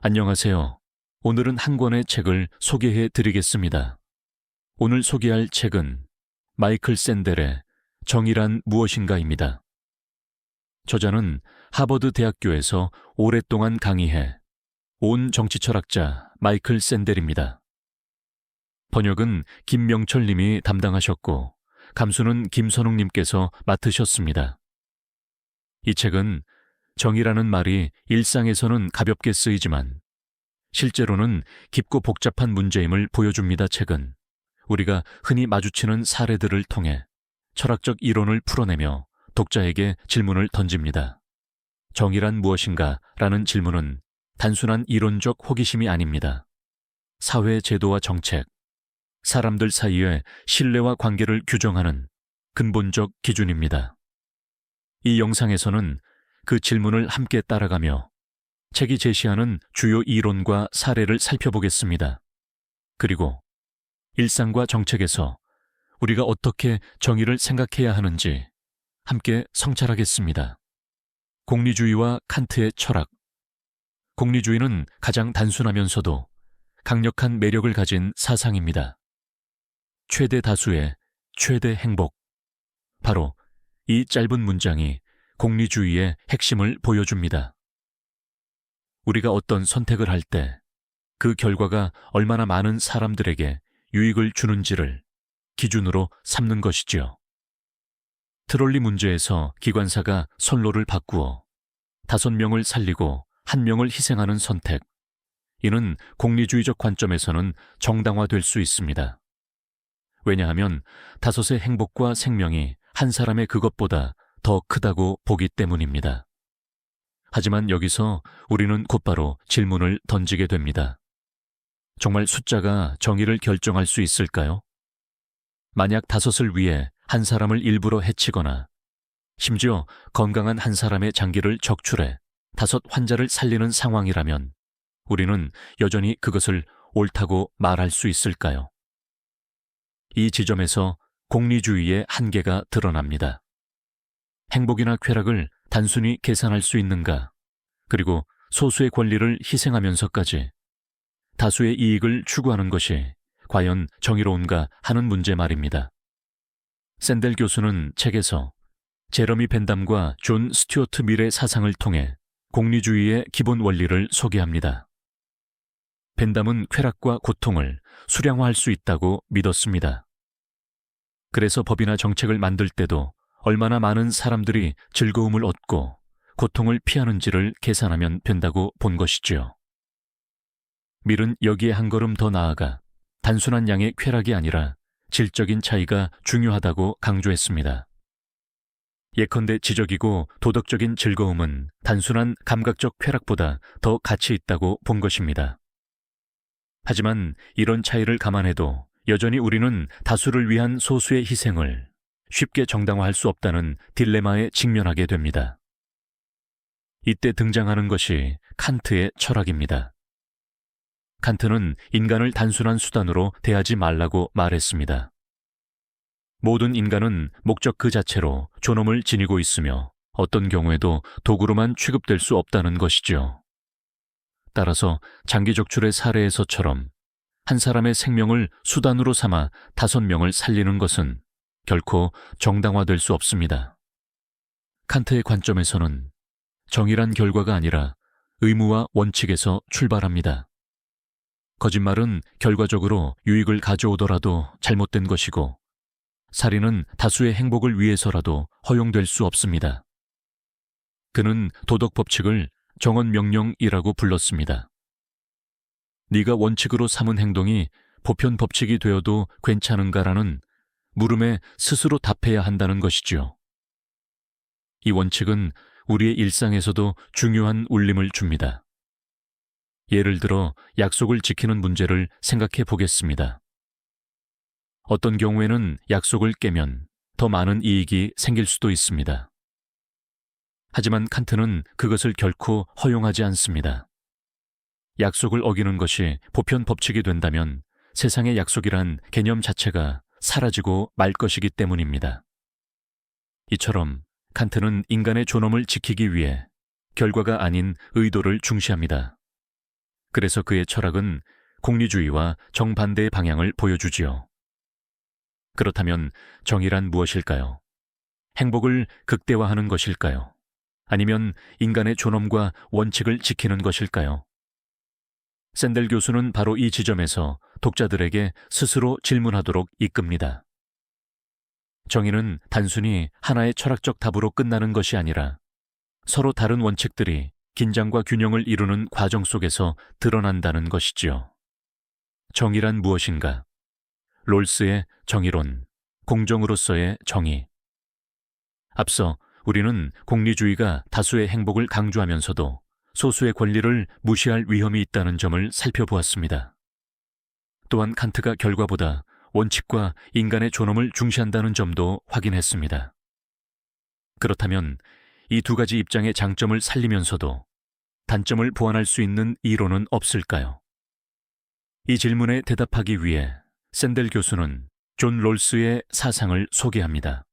안녕하세요. 오늘은 한 권의 책을 소개해 드리겠습니다. 오늘 소개할 책은 마이클 샌델의 정의란 무엇인가입니다. 저자는 하버드 대학교에서 오랫동안 강의해 온 정치철학자 마이클 샌델입니다. 번역은 김명철 님이 담당하셨고 감수는 김선웅 님께서 맡으셨습니다. 이 책은 정의라는 말이 일상에서는 가볍게 쓰이지만 실제로는 깊고 복잡한 문제임을 보여줍니다. 책은 우리가 흔히 마주치는 사례들을 통해 철학적 이론을 풀어내며 독자에게 질문을 던집니다. 정의란 무엇인가? 라는 질문은 단순한 이론적 호기심이 아닙니다. 사회 제도와 정책, 사람들 사이의 신뢰와 관계를 규정하는 근본적 기준입니다. 이 영상에서는 그 질문을 함께 따라가며 책이 제시하는 주요 이론과 사례를 살펴보겠습니다. 그리고 일상과 정책에서 우리가 어떻게 정의를 생각해야 하는지 함께 성찰하겠습니다. 공리주의와 칸트의 철학. 공리주의는 가장 단순하면서도 강력한 매력을 가진 사상입니다. 최대 다수의 최대 행복. 바로 이 짧은 문장이 공리주의의 핵심을 보여줍니다. 우리가 어떤 선택을 할 때 그 결과가 얼마나 많은 사람들에게 유익을 주는지를 기준으로 삼는 것이지요. 트롤리 문제에서 기관사가 선로를 바꾸어 5명을 살리고 1명을 희생하는 선택. 이는 공리주의적 관점에서는 정당화될 수 있습니다. 왜냐하면 5의 행복과 생명이 한 사람의 그것보다 더 크다고 보기 때문입니다. 하지만 여기서 우리는 곧바로 질문을 던지게 됩니다. 정말 숫자가 정의를 결정할 수 있을까요? 만약 5을 위해 한 사람을 일부러 해치거나 심지어 건강한 한 사람의 장기를 적출해 5 환자를 살리는 상황이라면 우리는 여전히 그것을 옳다고 말할 수 있을까요? 이 지점에서 공리주의의 한계가 드러납니다. 행복이나 쾌락을 단순히 계산할 수 있는가? 그리고 소수의 권리를 희생하면서까지 다수의 이익을 추구하는 것이 과연 정의로운가 하는 문제 말입니다. 샌델 교수는 책에서 제러미 벤담과 존 스튜어트 밀의 사상을 통해 공리주의의 기본 원리를 소개합니다. 벤담은 쾌락과 고통을 수량화할 수 있다고 믿었습니다. 그래서 법이나 정책을 만들 때도 얼마나 많은 사람들이 즐거움을 얻고 고통을 피하는지를 계산하면 된다고 본 것이지요. 밀은 여기에 한 걸음 더 나아가 단순한 양의 쾌락이 아니라 질적인 차이가 중요하다고 강조했습니다. 예컨대 지적이고 도덕적인 즐거움은 단순한 감각적 쾌락보다 더 가치 있다고 본 것입니다. 하지만 이런 차이를 감안해도 여전히 우리는 다수를 위한 소수의 희생을 쉽게 정당화할 수 없다는 딜레마에 직면하게 됩니다. 이때 등장하는 것이 칸트의 철학입니다. 칸트는 인간을 단순한 수단으로 대하지 말라고 말했습니다. 모든 인간은 목적 그 자체로 존엄을 지니고 있으며 어떤 경우에도 도구로만 취급될 수 없다는 것이죠. 따라서 장기 적출의 사례에서처럼 한 사람의 생명을 수단으로 삼아 5명을 살리는 것은 결코 정당화될 수 없습니다. 칸트의 관점에서는 정의란 결과가 아니라 의무와 원칙에서 출발합니다. 거짓말은 결과적으로 유익을 가져오더라도 잘못된 것이고 살인은 다수의 행복을 위해서라도 허용될 수 없습니다. 그는 도덕 법칙을 정언명령이라고 불렀습니다. 네가 원칙으로 삼은 행동이 보편 법칙이 되어도 괜찮은가라는 물음에 스스로 답해야 한다는 것이지요. 이 원칙은 우리의 일상에서도 중요한 울림을 줍니다. 예를 들어 약속을 지키는 문제를 생각해 보겠습니다. 어떤 경우에는 약속을 깨면 더 많은 이익이 생길 수도 있습니다. 하지만 칸트는 그것을 결코 허용하지 않습니다. 약속을 어기는 것이 보편 법칙이 된다면 세상의 약속이란 개념 자체가 사라지고 말 것이기 때문입니다. 이처럼 칸트는 인간의 존엄을 지키기 위해 결과가 아닌 의도를 중시합니다. 그래서 그의 철학은 공리주의와 정반대의 방향을 보여주지요. 그렇다면 정의란 무엇일까요? 행복을 극대화하는 것일까요? 아니면 인간의 존엄과 원칙을 지키는 것일까요? 샌델 교수는 바로 이 지점에서 독자들에게 스스로 질문하도록 이끕니다. 정의는 단순히 하나의 철학적 답으로 끝나는 것이 아니라 서로 다른 원칙들이 긴장과 균형을 이루는 과정 속에서 드러난다는 것이지요. 정의란 무엇인가? 롤스의 정의론, 공정으로서의 정의. 앞서 우리는 공리주의가 다수의 행복을 강조하면서도 소수의 권리를 무시할 위험이 있다는 점을 살펴보았습니다. 또한 칸트가 결과보다 원칙과 인간의 존엄을 중시한다는 점도 확인했습니다. 그렇다면 이 두 가지 입장의 장점을 살리면서도 단점을 보완할 수 있는 이론은 없을까요? 이 질문에 대답하기 위해 샌델 교수는 존 롤스의 사상을 소개합니다.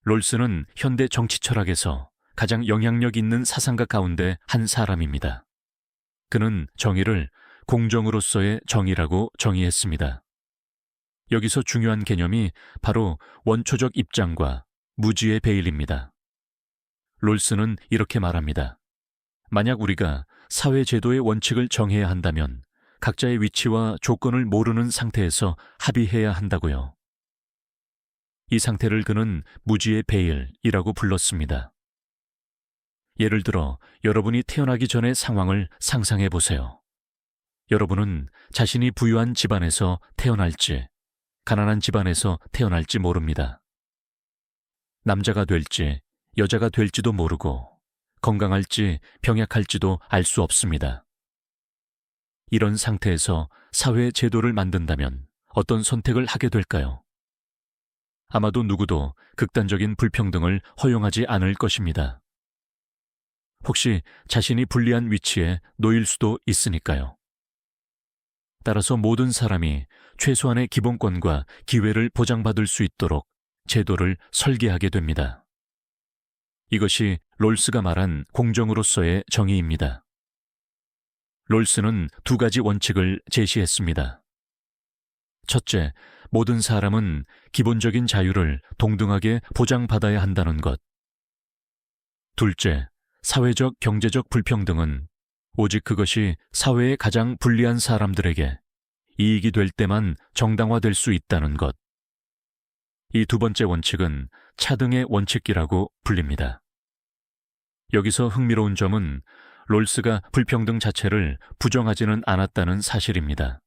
롤스는 현대 정치 철학에서 가장 영향력 있는 사상가 가운데 한 사람입니다. 그는 정의를 공정으로서의 정의라고 정의했습니다. 여기서 중요한 개념이 바로 원초적 입장과 무지의 배일입니다. 롤스는 이렇게 말합니다. 만약 우리가 사회제도의 원칙을 정해야 한다면 각자의 위치와 조건을 모르는 상태에서 합의해야 한다고요. 이 상태를 그는 무지의 배일이라고 불렀습니다. 예를 들어 여러분이 태어나기 전의 상황을 상상해 보세요. 여러분은 자신이 부유한 집안에서 태어날지, 가난한 집안에서 태어날지 모릅니다. 남자가 될지, 여자가 될지도 모르고, 건강할지 병약할지도 알 수 없습니다. 이런 상태에서 사회 제도를 만든다면 어떤 선택을 하게 될까요? 아마도 누구도 극단적인 불평등을 허용하지 않을 것입니다. 혹시 자신이 불리한 위치에 놓일 수도 있으니까요. 따라서 모든 사람이 최소한의 기본권과 기회를 보장받을 수 있도록 제도를 설계하게 됩니다. 이것이 롤스가 말한 공정으로서의 정의입니다. 롤스는 두 가지 원칙을 제시했습니다. 첫째, 모든 사람은 기본적인 자유를 동등하게 보장받아야 한다는 것. 둘째, 사회적 경제적 불평등은 오직 그것이 사회의 가장 불리한 사람들에게 이익이 될 때만 정당화될 수 있다는 것. 이 두 번째 원칙은 차등의 원칙이라고 불립니다. 여기서 흥미로운 점은 롤스가 불평등 자체를 부정하지는 않았다는 사실입니다.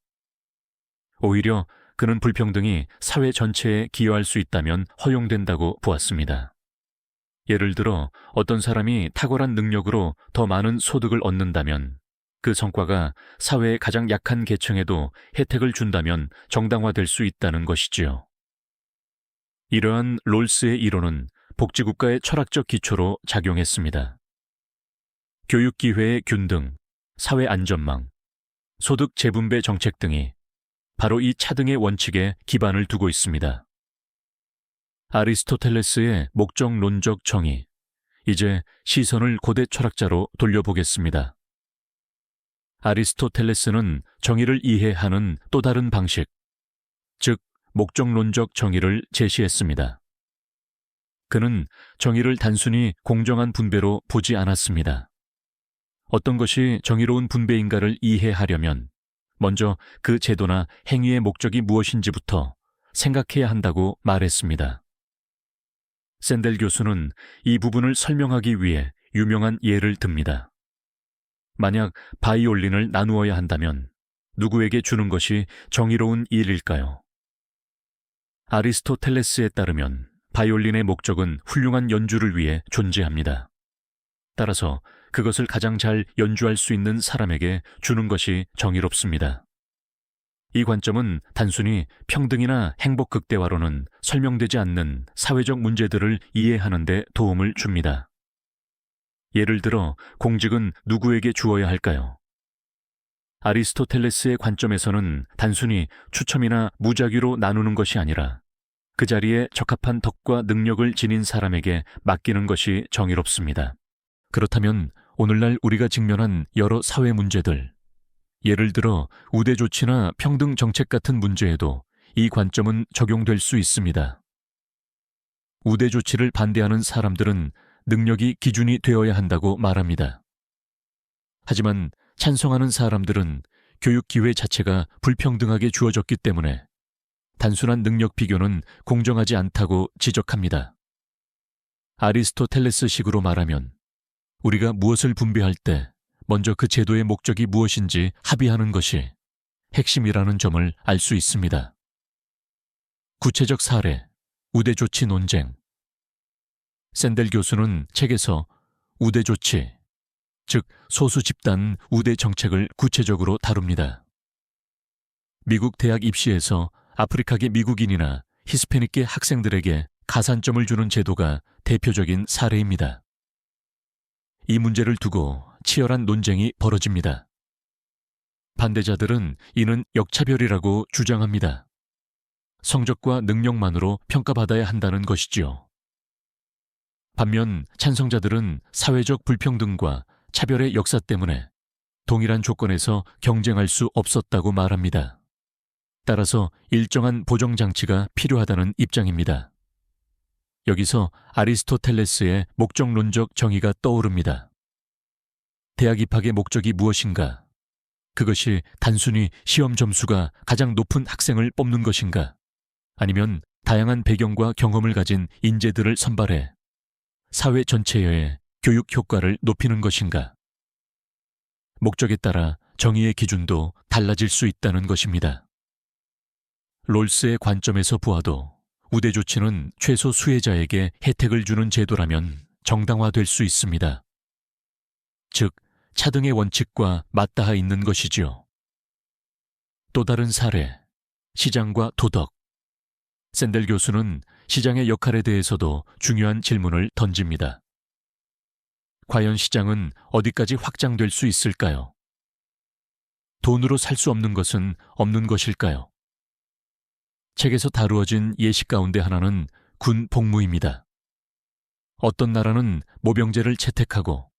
오히려 그는 불평등이 사회 전체에 기여할 수 있다면 허용된다고 보았습니다. 예를 들어 어떤 사람이 탁월한 능력으로 더 많은 소득을 얻는다면 그 성과가 사회의 가장 약한 계층에도 혜택을 준다면 정당화될 수 있다는 것이지요. 이러한 롤스의 이론은 복지국가의 철학적 기초로 작용했습니다. 교육기회의 균등, 사회 안전망, 소득 재분배 정책 등이 바로 이 차등의 원칙에 기반을 두고 있습니다. 아리스토텔레스의 목적론적 정의, 이제 시선을 고대 철학자로 돌려보겠습니다. 아리스토텔레스는 정의를 이해하는 또 다른 방식, 즉 목적론적 정의를 제시했습니다. 그는 정의를 단순히 공정한 분배로 보지 않았습니다. 어떤 것이 정의로운 분배인가를 이해하려면 먼저 그 제도나 행위의 목적이 무엇인지부터 생각해야 한다고 말했습니다. 샌델 교수는 이 부분을 설명하기 위해 유명한 예를 듭니다. 만약 바이올린을 나누어야 한다면 누구에게 주는 것이 정의로운 일일까요? 아리스토텔레스에 따르면 바이올린의 목적은 훌륭한 연주를 위해 존재합니다. 따라서 그것을 가장 잘 연주할 수 있는 사람에게 주는 것이 정의롭습니다. 이 관점은 단순히 평등이나 행복 극대화로는 설명되지 않는 사회적 문제들을 이해하는 데 도움을 줍니다. 예를 들어 공직은 누구에게 주어야 할까요? 아리스토텔레스의 관점에서는 단순히 추첨이나 무작위로 나누는 것이 아니라 그 자리에 적합한 덕과 능력을 지닌 사람에게 맡기는 것이 정의롭습니다. 그렇다면 오늘날 우리가 직면한 여러 사회 문제들, 예를 들어 우대 조치나 평등 정책 같은 문제에도 이 관점은 적용될 수 있습니다. 우대 조치를 반대하는 사람들은 능력이 기준이 되어야 한다고 말합니다. 하지만 찬성하는 사람들은 교육 기회 자체가 불평등하게 주어졌기 때문에 단순한 능력 비교는 공정하지 않다고 지적합니다. 아리스토텔레스식으로 말하면 우리가 무엇을 분배할 때 먼저 그 제도의 목적이 무엇인지 합의하는 것이 핵심이라는 점을 알 수 있습니다. 구체적 사례, 우대 조치 논쟁. 샌델 교수는 책에서 우대 조치, 즉 소수 집단 우대 정책을 구체적으로 다룹니다. 미국 대학 입시에서 아프리카계 미국인이나 히스패닉계 학생들에게 가산점을 주는 제도가 대표적인 사례입니다. 이 문제를 두고 치열한 논쟁이 벌어집니다. 반대자들은 이는 역차별이라고 주장합니다. 성적과 능력만으로 평가받아야 한다는 것이지요. 반면 찬성자들은 사회적 불평등과 차별의 역사 때문에 동일한 조건에서 경쟁할 수 없었다고 말합니다. 따라서 일정한 보정장치가 필요하다는 입장입니다. 여기서 아리스토텔레스의 목적론적 정의가 떠오릅니다. 대학 입학의 목적이 무엇인가? 그것이 단순히 시험 점수가 가장 높은 학생을 뽑는 것인가? 아니면 다양한 배경과 경험을 가진 인재들을 선발해 사회 전체의 교육 효과를 높이는 것인가? 목적에 따라 정의의 기준도 달라질 수 있다는 것입니다. 롤스의 관점에서 보아도 우대 조치는 최소 수혜자에게 혜택을 주는 제도라면 정당화될 수 있습니다. 즉, 차등의 원칙과 맞닿아 있는 것이지요. 또 다른 사례, 시장과 도덕. 샌델 교수는 시장의 역할에 대해서도 중요한 질문을 던집니다. 과연 시장은 어디까지 확장될 수 있을까요? 돈으로 살 수 없는 것은 없는 것일까요? 책에서 다루어진 예시 가운데 하나는 군 복무입니다. 어떤 나라는 모병제를 채택하고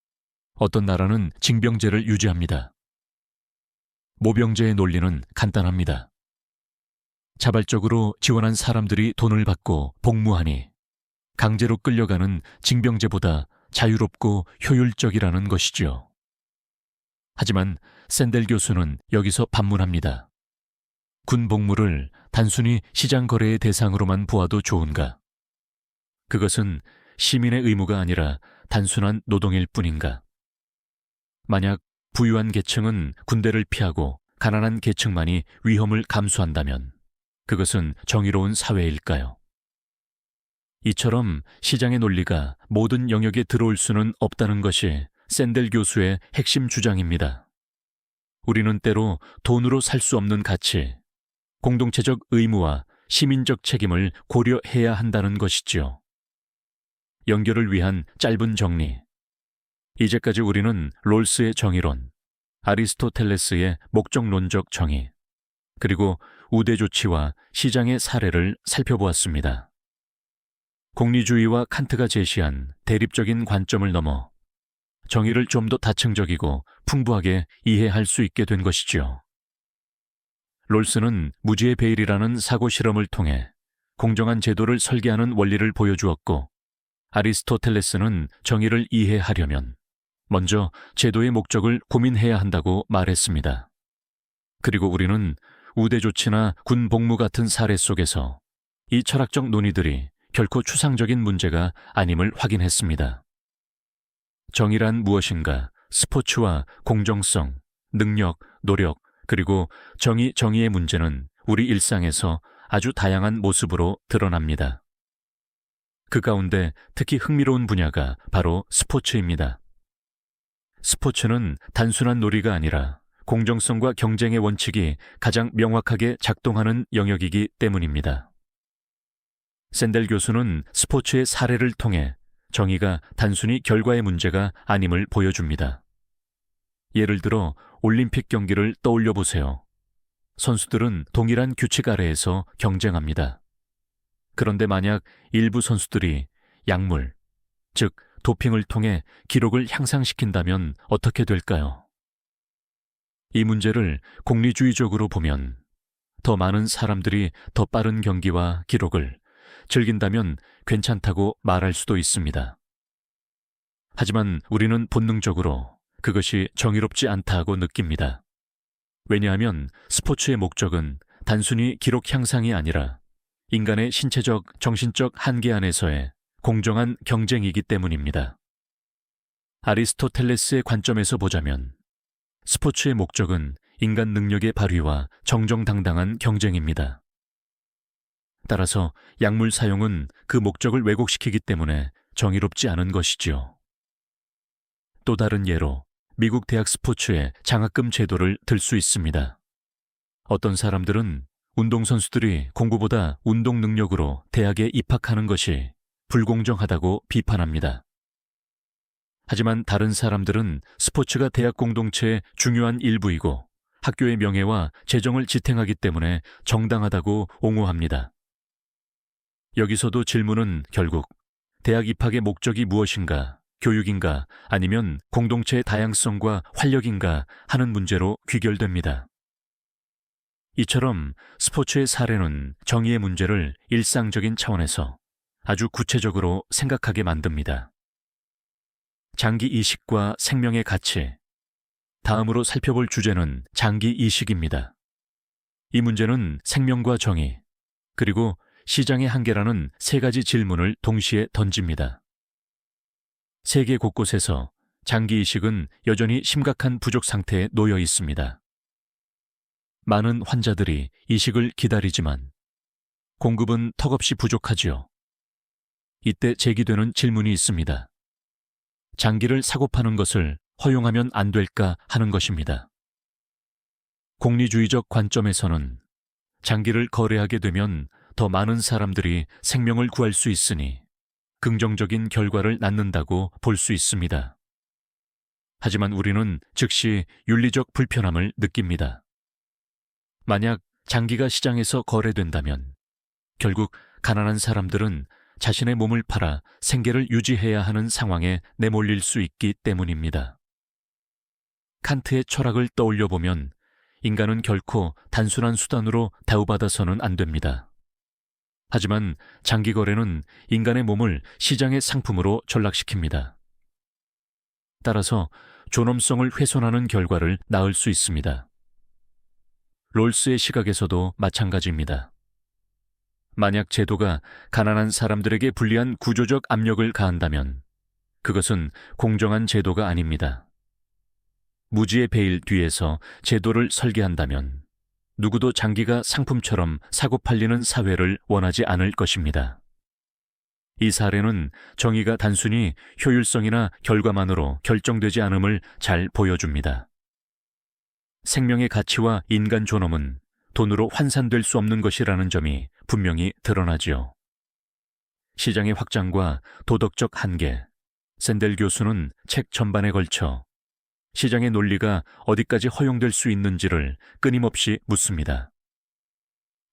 어떤 나라는 징병제를 유지합니다. 모병제의 논리는 간단합니다. 자발적으로 지원한 사람들이 돈을 받고 복무하니 강제로 끌려가는 징병제보다 자유롭고 효율적이라는 것이지요. 하지만 샌델 교수는 여기서 반문합니다. 군 복무를 단순히 시장 거래의 대상으로만 보아도 좋은가? 그것은 시민의 의무가 아니라 단순한 노동일 뿐인가? 만약 부유한 계층은 군대를 피하고 가난한 계층만이 위험을 감수한다면 그것은 정의로운 사회일까요? 이처럼 시장의 논리가 모든 영역에 들어올 수는 없다는 것이 샌델 교수의 핵심 주장입니다. 우리는 때로 돈으로 살 수 없는 가치, 공동체적 의무와 시민적 책임을 고려해야 한다는 것이지요. 연결을 위한 짧은 정리. 이제까지 우리는 롤스의 정의론, 아리스토텔레스의 목적론적 정의, 그리고 우대 조치와 시장의 사례를 살펴보았습니다. 공리주의와 칸트가 제시한 대립적인 관점을 넘어 정의를 좀 더 다층적이고 풍부하게 이해할 수 있게 된 것이지요. 롤스는 무지의 베일이라는 사고 실험을 통해 공정한 제도를 설계하는 원리를 보여주었고, 아리스토텔레스는 정의를 이해하려면 먼저 제도의 목적을 고민해야 한다고 말했습니다. 그리고 우리는 우대 조치나 군 복무 같은 사례 속에서 이 철학적 논의들이 결코 추상적인 문제가 아님을 확인했습니다. 정의란 무엇인가? 스포츠와 공정성, 능력, 노력, 그리고 정의의 문제는 우리 일상에서 아주 다양한 모습으로 드러납니다. 그 가운데 특히 흥미로운 분야가 바로 스포츠입니다. 스포츠는 단순한 놀이가 아니라 공정성과 경쟁의 원칙이 가장 명확하게 작동하는 영역이기 때문입니다. 샌델 교수는 스포츠의 사례를 통해 정의가 단순히 결과의 문제가 아님을 보여줍니다. 예를 들어 올림픽 경기를 떠올려 보세요. 선수들은 동일한 규칙 아래에서 경쟁합니다. 그런데 만약 일부 선수들이 약물, 즉 도핑을 통해 기록을 향상시킨다면 어떻게 될까요? 이 문제를功利주의적으로 보면 더 많은 사람들이 더 빠른 경기와 기록을 즐긴다면 괜찮다고 말할 수도 있습니다. 하지만 우리는 본능적으로 그것이 정의롭지 않다고 느낍니다. 왜냐하면 스포츠의 목적은 단순히 기록 향상이 아니라 인간의 신체적, 정신적 한계 안에서의 공정한 경쟁이기 때문입니다. 아리스토텔레스의 관점에서 보자면 스포츠의 목적은 인간 능력의 발휘와 정정당당한 경쟁입니다. 따라서 약물 사용은 그 목적을 왜곡시키기 때문에 정의롭지 않은 것이지요. 또 다른 예로 미국 대학 스포츠의 장학금 제도를 들 수 있습니다. 어떤 사람들은 운동선수들이 공부보다 운동 능력으로 대학에 입학하는 것이 불공정하다고 비판합니다. 하지만 다른 사람들은 스포츠가 대학 공동체의 중요한 일부이고 학교의 명예와 재정을 지탱하기 때문에 정당하다고 옹호합니다. 여기서도 질문은 결국 대학 입학의 목적이 무엇인가, 교육인가 아니면 공동체의 다양성과 활력인가 하는 문제로 귀결됩니다. 이처럼 스포츠의 사례는 정의의 문제를 일상적인 차원에서 아주 구체적으로 생각하게 만듭니다. 장기 이식과 생명의 가치. 다음으로 살펴볼 주제는 장기 이식입니다. 이 문제는 생명과 정의, 그리고 시장의 한계라는 세 가지 질문을 동시에 던집니다. 세계 곳곳에서 장기 이식은 여전히 심각한 부족 상태에 놓여 있습니다. 많은 환자들이 이식을 기다리지만 공급은 턱없이 부족하지요. 이때 제기되는 질문이 있습니다. 장기를 사고 파는 것을 허용하면 안 될까 하는 것입니다.功利주의적 관점에서는 장기를 거래하게 되면 더 많은 사람들이 생명을 구할 수 있으니 긍정적인 결과를 낳는다고 볼 수 있습니다. 하지만 우리는 즉시 윤리적 불편함을 느낍니다. 만약 장기가 시장에서 거래된다면 결국 가난한 사람들은 자신의 몸을 팔아 생계를 유지해야 하는 상황에 내몰릴 수 있기 때문입니다. 칸트의 철학을 떠올려 보면 인간은 결코 단순한 수단으로 대우받아서는 안 됩니다. 하지만 장기 거래는 인간의 몸을 시장의 상품으로 전락시킵니다. 따라서 존엄성을 훼손하는 결과를 낳을 수 있습니다. 롤스의 시각에서도 마찬가지입니다. 만약 제도가 가난한 사람들에게 불리한 구조적 압력을 가한다면 그것은 공정한 제도가 아닙니다. 무지의 베일 뒤에서 제도를 설계한다면 누구도 장기가 상품처럼 사고 팔리는 사회를 원하지 않을 것입니다. 이 사례는 정의가 단순히 효율성이나 결과만으로 결정되지 않음을 잘 보여줍니다. 생명의 가치와 인간 존엄은 돈으로 환산될 수 없는 것이라는 점이 분명히 드러나지요. 시장의 확장과 도덕적 한계, 샌델 교수는 책 전반에 걸쳐 시장의 논리가 어디까지 허용될 수 있는지를 끊임없이 묻습니다.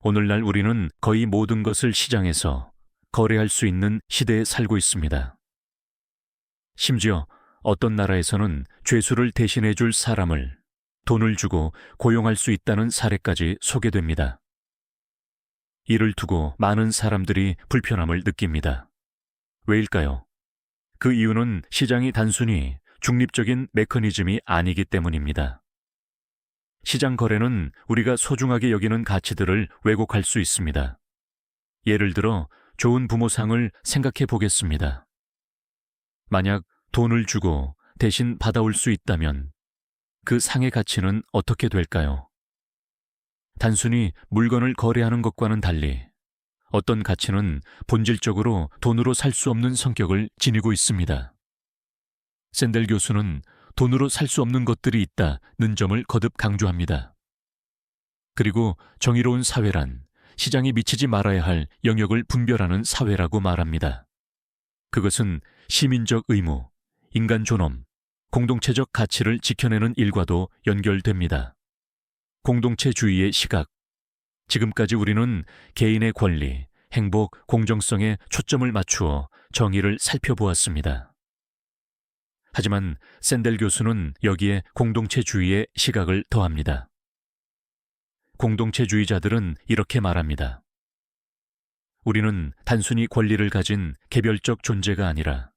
오늘날 우리는 거의 모든 것을 시장에서 거래할 수 있는 시대에 살고 있습니다. 심지어 어떤 나라에서는 죄수를 대신해 줄 사람을 돈을 주고 고용할 수 있다는 사례까지 소개됩니다. 이를 두고 많은 사람들이 불편함을 느낍니다. 왜일까요? 그 이유는 시장이 단순히 중립적인 메커니즘이 아니기 때문입니다. 시장 거래는 우리가 소중하게 여기는 가치들을 왜곡할 수 있습니다. 예를 들어 좋은 부모상을 생각해 보겠습니다. 만약 돈을 주고 대신 받아올 수 있다면 그 상의 가치는 어떻게 될까요? 단순히 물건을 거래하는 것과는 달리 어떤 가치는 본질적으로 돈으로 살 수 없는 성격을 지니고 있습니다. 샌델 교수는 돈으로 살 수 없는 것들이 있다는 점을 거듭 강조합니다. 그리고 정의로운 사회란 시장이 미치지 말아야 할 영역을 분별하는 사회라고 말합니다. 그것은 시민적 의무, 인간 존엄, 공동체적 가치를 지켜내는 일과도 연결됩니다. 공동체주의의 시각. 지금까지 우리는 개인의 권리, 행복, 공정성에 초점을 맞추어 정의를 살펴보았습니다. 하지만 샌델 교수는 여기에 공동체주의의 시각을 더합니다. 공동체주의자들은 이렇게 말합니다. 우리는 단순히 권리를 가진 개별적 존재가 아니라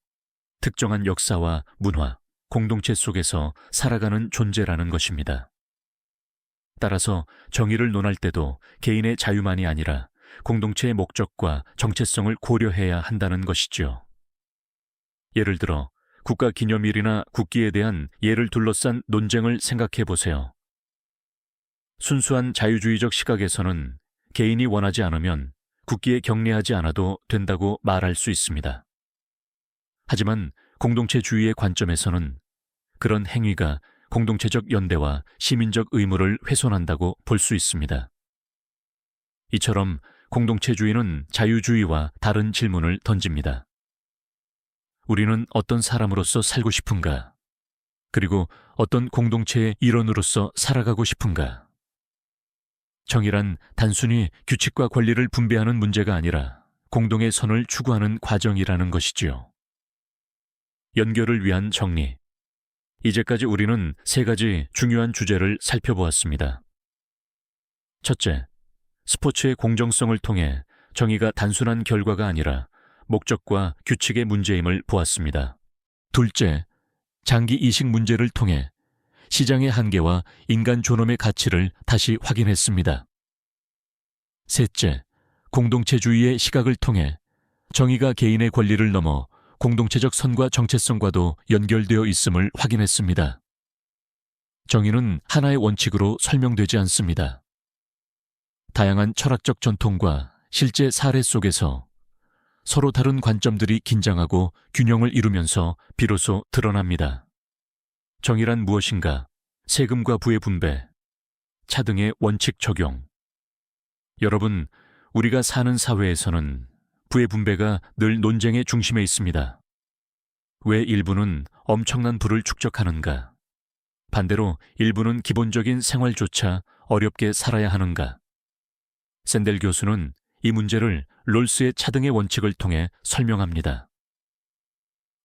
특정한 역사와 문화, 공동체 속에서 살아가는 존재라는 것입니다. 따라서 정의를 논할 때도 개인의 자유만이 아니라 공동체의 목적과 정체성을 고려해야 한다는 것이죠. 예를 들어 국가기념일이나 국기에 대한 예를 둘러싼 논쟁을 생각해 보세요. 순수한 자유주의적 시각에서는 개인이 원하지 않으면 국기에 경례하지 않아도 된다고 말할 수 있습니다. 하지만 공동체주의의 관점에서는 그런 행위가 공동체적 연대와 시민적 의무를 훼손한다고 볼 수 있습니다. 이처럼 공동체주의는 자유주의와 다른 질문을 던집니다. 우리는 어떤 사람으로서 살고 싶은가? 그리고 어떤 공동체의 일원으로서 살아가고 싶은가? 정의란 단순히 규칙과 권리를 분배하는 문제가 아니라 공동의 선을 추구하는 과정이라는 것이지요. 연결을 위한 정리. 이제까지 우리는 3가지 중요한 주제를 살펴보았습니다. 첫째, 스포츠의 공정성을 통해 정의가 단순한 결과가 아니라 목적과 규칙의 문제임을 보았습니다. 둘째, 장기 이식 문제를 통해 시장의 한계와 인간 존엄의 가치를 다시 확인했습니다. 셋째, 공동체주의의 시각을 통해 정의가 개인의 권리를 넘어 공동체적 선과 정체성과도 연결되어 있음을 확인했습니다. 정의는 하나의 원칙으로 설명되지 않습니다. 다양한 철학적 전통과 실제 사례 속에서 서로 다른 관점들이 긴장하고 균형을 이루면서 비로소 드러납니다. 정의란 무엇인가? 세금과 부의 분배, 차등의 원칙 적용. 여러분, 우리가 사는 사회에서는 부의 분배가 늘 논쟁의 중심에 있습니다. 왜 일부는 엄청난 부를 축적하는가? 반대로 일부는 기본적인 생활조차 어렵게 살아야 하는가? 샌델 교수는 이 문제를 롤스의 차등의 원칙을 통해 설명합니다.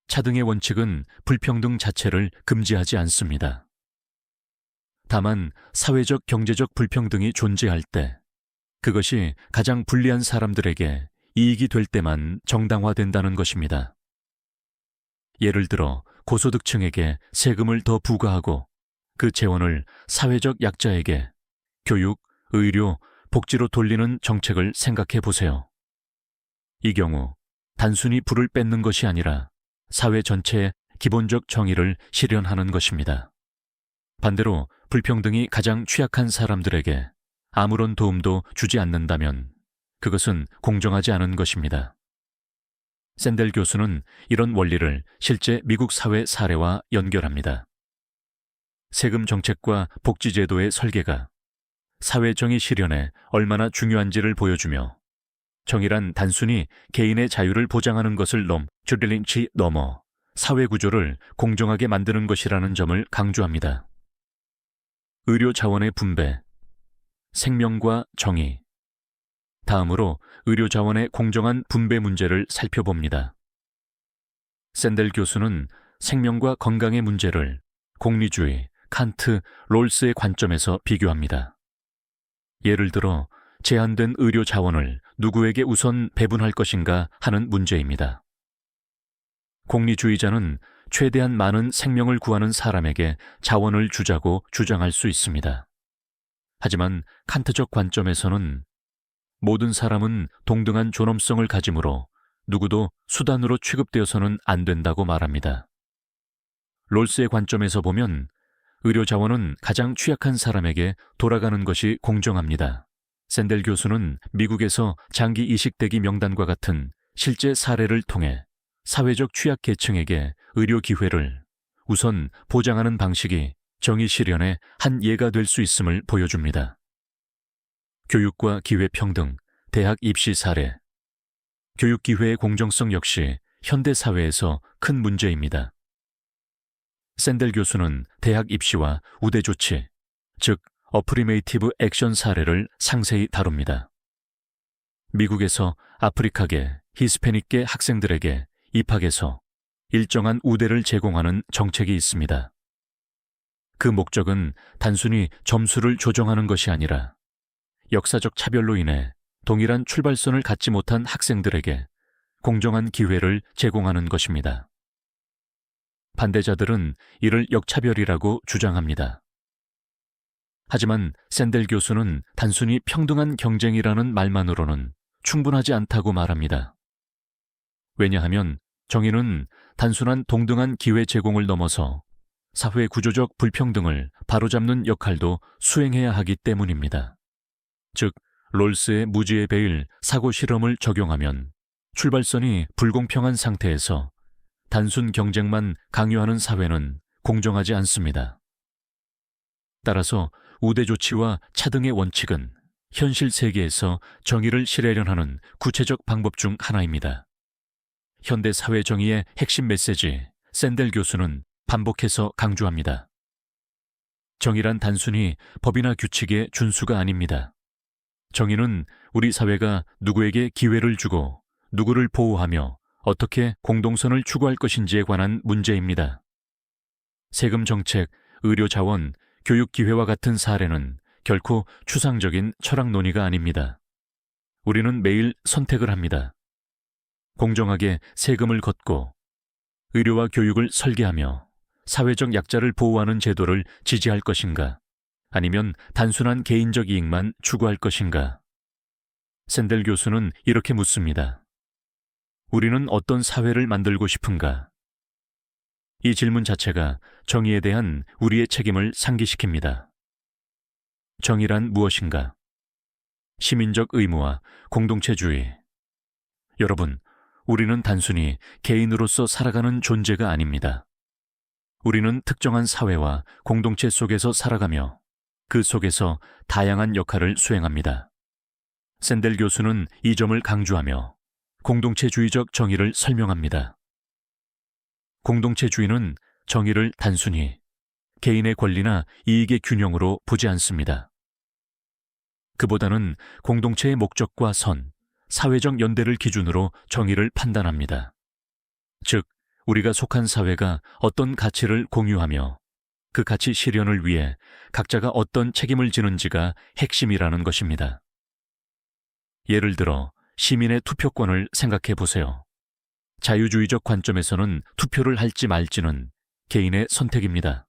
차등의 원칙은 불평등 자체를 금지하지 않습니다. 다만 사회적 경제적 불평등이 존재할 때 그것이 가장 불리한 사람들에게 이익이 될 때만 정당화된다는 것입니다. 예를 들어 고소득층에게 세금을 더 부과하고 그 재원을 사회적 약자에게 교육, 의료, 복지로 돌리는 정책을 생각해 보세요. 이 경우 단순히 부를 뺏는 것이 아니라 사회 전체의 기본적 정의를 실현하는 것입니다. 반대로 불평등이 가장 취약한 사람들에게 아무런 도움도 주지 않는다면 그것은 공정하지 않은 것입니다. 샌델 교수는 이런 원리를 실제 미국 사회 사례와 연결합니다. 세금 정책과 복지제도의 설계가 사회 정의 실현에 얼마나 중요한지를 보여주며 정의란 단순히 개인의 자유를 보장하는 것을 넘어 사회 구조를 공정하게 만드는 것이라는 점을 강조합니다. 의료 자원의 분배, 생명과 정의. 다음으로 의료 자원의 공정한 분배 문제를 살펴봅니다. 샌델 교수는 생명과 건강의 문제를 공리주의, 칸트, 롤스의 관점에서 비교합니다. 예를 들어 제한된 의료 자원을 누구에게 우선 배분할 것인가 하는 문제입니다. 공리주의자는 최대한 많은 생명을 구하는 사람에게 자원을 주자고 주장할 수 있습니다. 하지만 칸트적 관점에서는 모든 사람은 동등한 존엄성을 가지므로 누구도 수단으로 취급되어서는 안 된다고 말합니다. 롤스의 관점에서 보면 의료 자원은 가장 취약한 사람에게 돌아가는 것이 공정합니다. 샌델 교수는 미국에서 장기 이식대기 명단과 같은 실제 사례를 통해 사회적 취약 계층에게 의료 기회를 우선 보장하는 방식이 정의 실현의 한 예가 될 수 있음을 보여줍니다. 교육과 기회 평등, 대학 입시 사례. 교육 기회의 공정성 역시 현대 사회에서 큰 문제입니다. 샌델 교수는 대학 입시와 우대 조치, 즉 어프리메이티브 액션 사례를 상세히 다룹니다. 미국에서 아프리카계, 히스패닉계 학생들에게 입학에서 일정한 우대를 제공하는 정책이 있습니다. 그 목적은 단순히 점수를 조정하는 것이 아니라 역사적 차별로 인해 동일한 출발선을 갖지 못한 학생들에게 공정한 기회를 제공하는 것입니다. 반대자들은 이를 역차별이라고 주장합니다. 하지만 샌델 교수는 단순히 평등한 경쟁이라는 말만으로는 충분하지 않다고 말합니다. 왜냐하면 정의는 단순한 동등한 기회 제공을 넘어서 사회 구조적 불평등을 바로잡는 역할도 수행해야 하기 때문입니다. 즉, 롤스의 무지의 베일 사고 실험을 적용하면 출발선이 불공평한 상태에서 단순 경쟁만 강요하는 사회는 공정하지 않습니다. 따라서 우대 조치와 차등의 원칙은 현실 세계에서 정의를 실현하는 구체적 방법 중 하나입니다. 현대 사회 정의의 핵심 메시지, 샌델 교수는 반복해서 강조합니다. 정의란 단순히 법이나 규칙의 준수가 아닙니다. 정의는 우리 사회가 누구에게 기회를 주고 누구를 보호하며 어떻게 공동선을 추구할 것인지에 관한 문제입니다. 세금 정책, 의료 자원, 교육 기회와 같은 사례는 결코 추상적인 철학 논의가 아닙니다. 우리는 매일 선택을 합니다. 공정하게 세금을 걷고 의료와 교육을 설계하며 사회적 약자를 보호하는 제도를 지지할 것인가, 아니면 단순한 개인적 이익만 추구할 것인가? 샌델 교수는 이렇게 묻습니다. 우리는 어떤 사회를 만들고 싶은가? 이 질문 자체가 정의에 대한 우리의 책임을 상기시킵니다. 정의란 무엇인가? 시민적 의무와 공동체주의. 여러분, 우리는 단순히 개인으로서 살아가는 존재가 아닙니다. 우리는 특정한 사회와 공동체 속에서 살아가며 그 속에서 다양한 역할을 수행합니다. 샌델 교수는 이 점을 강조하며 공동체주의적 정의를 설명합니다. 공동체주의는 정의를 단순히 개인의 권리나 이익의 균형으로 보지 않습니다. 그보다는 공동체의 목적과 선, 사회적 연대를 기준으로 정의를 판단합니다. 즉, 우리가 속한 사회가 어떤 가치를 공유하며 그 가치 실현을 위해 각자가 어떤 책임을 지는지가 핵심이라는 것입니다. 예를 들어 시민의 투표권을 생각해 보세요. 자유주의적 관점에서는 투표를 할지 말지는 개인의 선택입니다.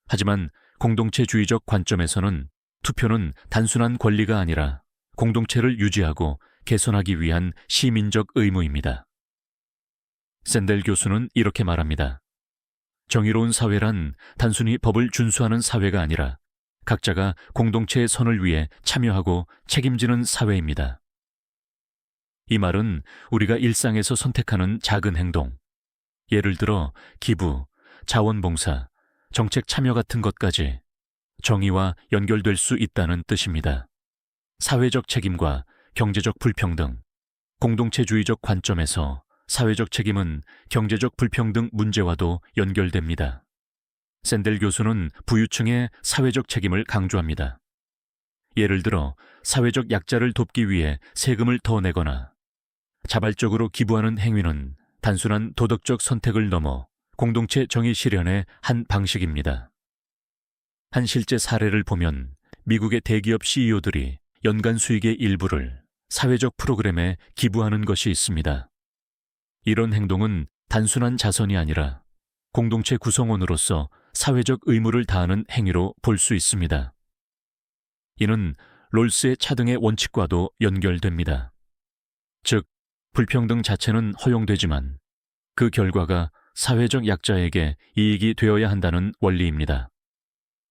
하지만 공동체주의적 관점에서는 투표는 단순한 권리가 아니라 공동체를 유지하고 개선하기 위한 시민적 의무입니다. 샌델 교수는 이렇게 말합니다. 정의로운 사회란 단순히 법을 준수하는 사회가 아니라 각자가 공동체의 선을 위해 참여하고 책임지는 사회입니다. 이 말은 우리가 일상에서 선택하는 작은 행동, 예를 들어 기부, 자원봉사, 정책 참여 같은 것까지 정의와 연결될 수 있다는 뜻입니다. 사회적 책임과 경제적 불평등, 공동체주의적 관점에서 사회적 책임은 경제적 불평등 문제와도 연결됩니다. 샌델 교수는 부유층의 사회적 책임을 강조합니다. 예를 들어 사회적 약자를 돕기 위해 세금을 더 내거나 자발적으로 기부하는 행위는 단순한 도덕적 선택을 넘어 공동체 정의 실현의 한 방식입니다. 한 실제 사례를 보면 미국의 대기업 CEO들이 연간 수익의 일부를 사회적 프로그램에 기부하는 것이 있습니다. 이런 행동은 단순한 자선이 아니라 공동체 구성원으로서 사회적 의무를 다하는 행위로 볼 수 있습니다. 이는 롤스의 차등의 원칙과도 연결됩니다. 즉, 불평등 자체는 허용되지만 그 결과가 사회적 약자에게 이익이 되어야 한다는 원리입니다.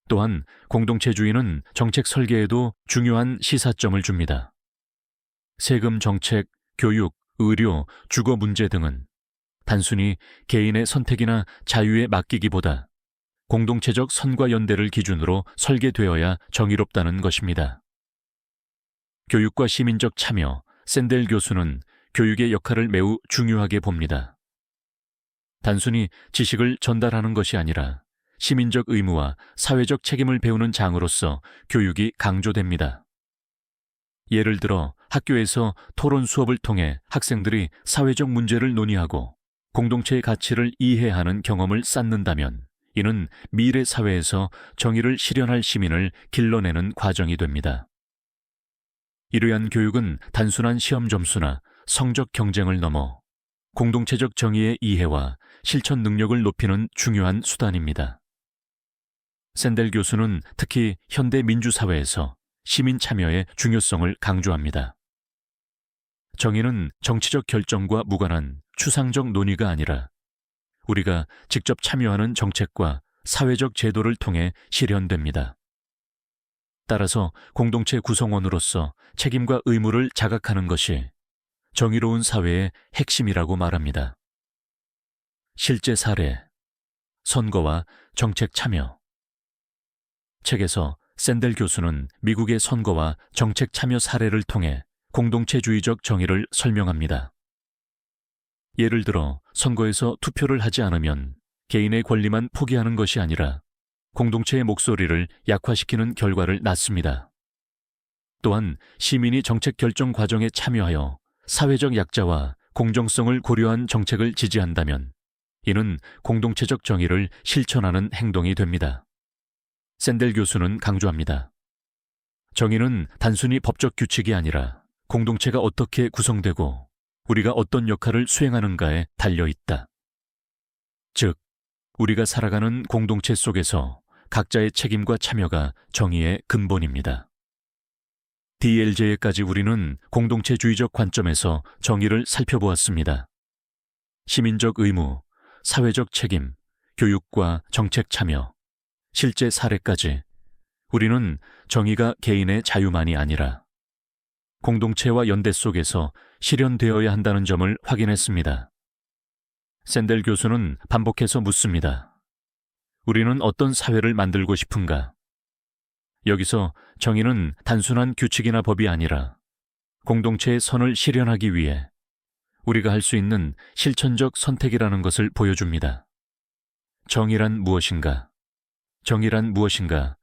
또한 공동체주의는 정책 설계에도 중요한 시사점을 줍니다. 세금 정책, 교육, 의료, 주거 문제 등은 단순히 개인의 선택이나 자유에 맡기기보다 공동체적 선과 연대를 기준으로 설계되어야 정의롭다는 것입니다. 교육과 시민적 참여, 샌델 교수는 교육의 역할을 매우 중요하게 봅니다. 단순히 지식을 전달하는 것이 아니라 시민적 의무와 사회적 책임을 배우는 장으로서 교육이 강조됩니다. 예를 들어 학교에서 토론 수업을 통해 학생들이 사회적 문제를 논의하고 공동체의 가치를 이해하는 경험을 쌓는다면 이는 미래 사회에서 정의를 실현할 시민을 길러내는 과정이 됩니다. 이러한 교육은 단순한 시험 점수나 성적 경쟁을 넘어 공동체적 정의의 이해와 실천 능력을 높이는 중요한 수단입니다. 샌델 교수는 특히 현대 민주사회에서 시민 참여의 중요성을 강조합니다. 정의는 정치적 결정과 무관한 추상적 논의가 아니라 우리가 직접 참여하는 정책과 사회적 제도를 통해 실현됩니다. 따라서 공동체 구성원으로서 책임과 의무를 자각하는 것이 정의로운 사회의 핵심이라고 말합니다. 실제 사례, 선거와 정책 참여. 책에서 샌델 교수는 미국의 선거와 정책 참여 사례를 통해 공동체주의적 정의를 설명합니다. 예를 들어 선거에서 투표를 하지 않으면 개인의 권리만 포기하는 것이 아니라 공동체의 목소리를 약화시키는 결과를 낳습니다. 또한 시민이 정책 결정 과정에 참여하여 사회적 약자와 공정성을 고려한 정책을 지지한다면 이는 공동체적 정의를 실천하는 행동이 됩니다. 샌델 교수는 강조합니다. 정의는 단순히 법적 규칙이 아니라 공동체가 어떻게 구성되고 우리가 어떤 역할을 수행하는가에 달려 있다. 즉, 우리가 살아가는 공동체 속에서 각자의 책임과 참여가 정의의 근본입니다. DLJ에까지 우리는 공동체주의적 관점에서 정의를 살펴보았습니다. 시민적 의무, 사회적 책임, 교육과 정책 참여, 실제 사례까지 우리는 정의가 개인의 자유만이 아니라 공동체와 연대 속에서 실현되어야 한다는 점을 확인했습니다. 샌델 교수는 반복해서 묻습니다. 우리는 어떤 사회를 만들고 싶은가? 여기서 정의는 단순한 규칙이나 법이 아니라 공동체의 선을 실현하기 위해 우리가 할 수 있는 실천적 선택이라는 것을 보여줍니다. 정의란 무엇인가? 정의란 무엇인가?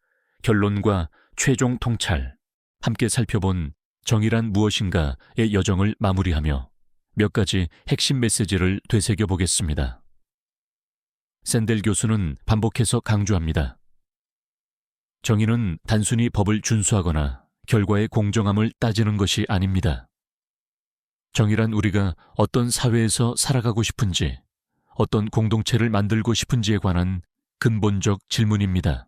결론과 최종 통찰, 함께 살펴본 정의란 무엇인가의 여정을 마무리하며 몇 가지 핵심 메시지를 되새겨 보겠습니다. 샌델 교수는 반복해서 강조합니다. 정의는 단순히 법을 준수하거나 결과의 공정함을 따지는 것이 아닙니다. 정의란 우리가 어떤 사회에서 살아가고 싶은지, 어떤 공동체를 만들고 싶은지에 관한 근본적 질문입니다.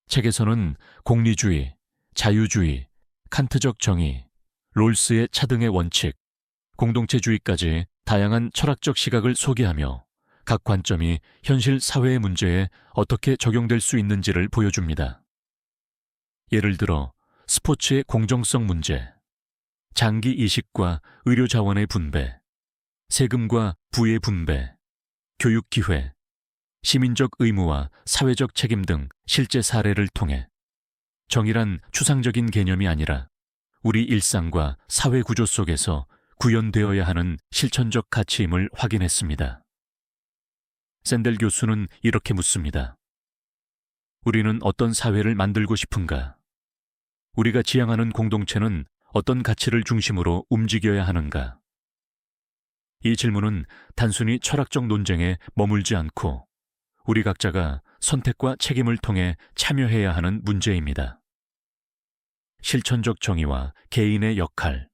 책에서는 공리주의, 자유주의, 칸트적 정의, 롤스의 차등의 원칙, 공동체주의까지 다양한 철학적 시각을 소개하며 각 관점이 현실 사회의 문제에 어떻게 적용될 수 있는지를 보여줍니다. 예를 들어 스포츠의 공정성 문제, 장기 이식과 의료 자원의 분배, 세금과 부의 분배, 교육 기회, 시민적 의무와 사회적 책임 등 실제 사례를 통해 정의란 추상적인 개념이 아니라 우리 일상과 사회 구조 속에서 구현되어야 하는 실천적 가치임을 확인했습니다. 샌델 교수는 이렇게 묻습니다. 우리는 어떤 사회를 만들고 싶은가? 우리가 지향하는 공동체는 어떤 가치를 중심으로 움직여야 하는가? 이 질문은 단순히 철학적 논쟁에 머물지 않고 우리 각자가 선택과 책임을 통해 참여해야 하는 문제입니다. 실천적 정의와 개인의 역할.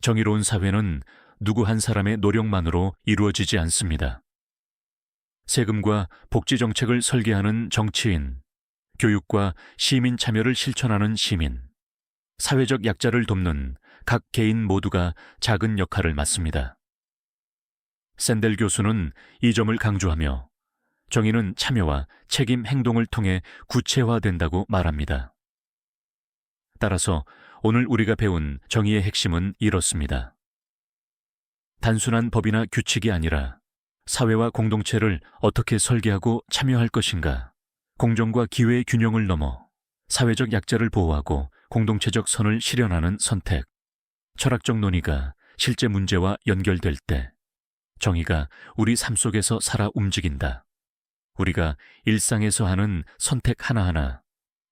정의로운 사회는 누구 한 사람의 노력만으로 이루어지지 않습니다. 세금과 복지 정책을 설계하는 정치인, 교육과 시민 참여를 실천하는 시민, 사회적 약자를 돕는 각 개인 모두가 작은 역할을 맡습니다. 샌델 교수는 이 점을 강조하며 정의는 참여와 책임 행동을 통해 구체화된다고 말합니다. 따라서 오늘 우리가 배운 정의의 핵심은 이렇습니다. 단순한 법이나 규칙이 아니라 사회와 공동체를 어떻게 설계하고 참여할 것인가, 공정과 기회의 균형을 넘어 사회적 약자를 보호하고 공동체적 선을 실현하는 선택, 철학적 논의가 실제 문제와 연결될 때 정의가 우리 삶 속에서 살아 움직인다. 우리가 일상에서 하는 선택 하나하나,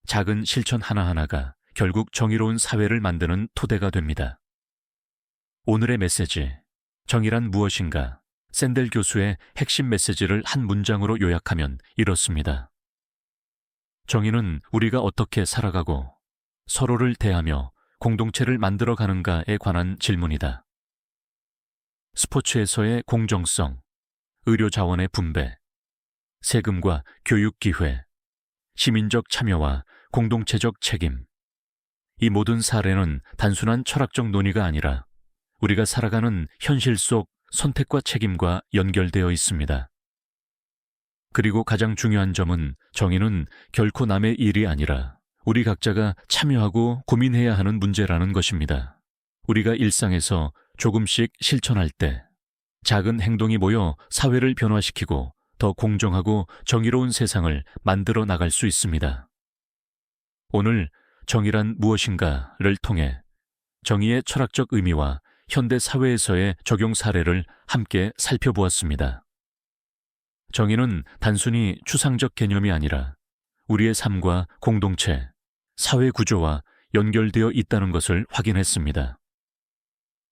작은 실천 하나하나가 결국 정의로운 사회를 만드는 토대가 됩니다. 오늘의 메시지, 정의란 무엇인가? 샌델 교수의 핵심 메시지를 한 문장으로 요약하면 이렇습니다. 정의는 우리가 어떻게 살아가고 서로를 대하며 공동체를 만들어가는가에 관한 질문이다. 스포츠에서의 공정성, 의료 자원의 분배, 세금과 교육 기회, 시민적 참여와 공동체적 책임. 이 모든 사례는 단순한 철학적 논의가 아니라 우리가 살아가는 현실 속 선택과 책임과 연결되어 있습니다. 그리고 가장 중요한 점은 정의는 결코 남의 일이 아니라 우리 각자가 참여하고 고민해야 하는 문제라는 것입니다. 우리가 일상에서 조금씩 실천할 때 작은 행동이 모여 사회를 변화시키고 더 공정하고 정의로운 세상을 만들어 나갈 수 있습니다. 오늘 정의란 무엇인가를 통해 정의의 철학적 의미와 현대 사회에서의 적용 사례를 함께 살펴보았습니다. 정의는 단순히 추상적 개념이 아니라 우리의 삶과 공동체, 사회 구조와 연결되어 있다는 것을 확인했습니다.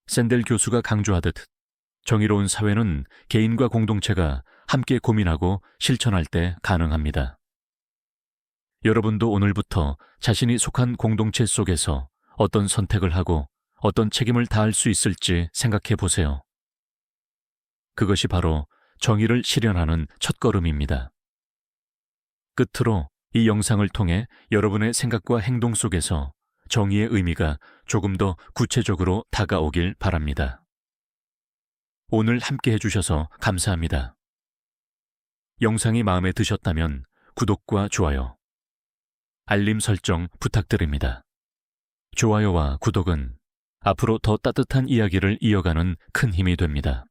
샌델 교수가 강조하듯 정의로운 사회는 개인과 공동체가 함께 고민하고 실천할 때 가능합니다. 여러분도 오늘부터 자신이 속한 공동체 속에서 어떤 선택을 하고 어떤 책임을 다할 수 있을지 생각해 보세요. 그것이 바로 정의를 실현하는 첫걸음입니다. 끝으로 이 영상을 통해 여러분의 생각과 행동 속에서 정의의 의미가 조금 더 구체적으로 다가오길 바랍니다. 오늘 함께 해주셔서 감사합니다. 영상이 마음에 드셨다면 구독과 좋아요, 알림 설정 부탁드립니다. 좋아요와 구독은 앞으로 더 따뜻한 이야기를 이어가는 큰 힘이 됩니다.